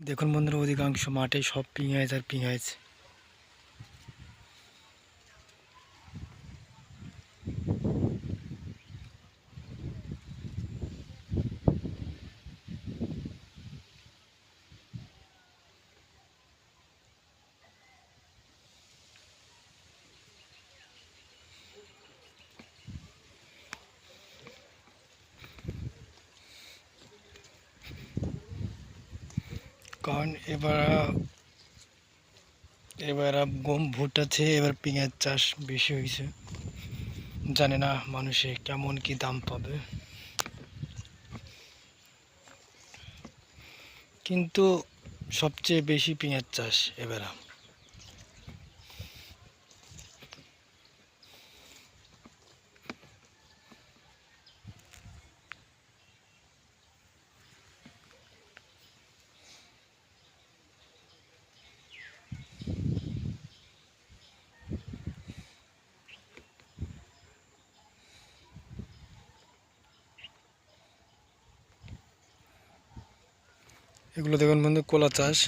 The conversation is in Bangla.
দেখুন বন্ধুরা, অধিকাংশ মাঠে সব পেঁয়াজ আর পেঁয়াজ। কারণ এবার গম ভুট্টাছে, এবার পেঁয়াজ চাষ বেশি হয়েছে। জানে না মানুষে কেমন কি দাম পাবে, কিন্তু সবচেয়ে বেশি পেঁয়াজ চাষ এবার। এগুলো দেখুন বন্ধু, কলা চাষ।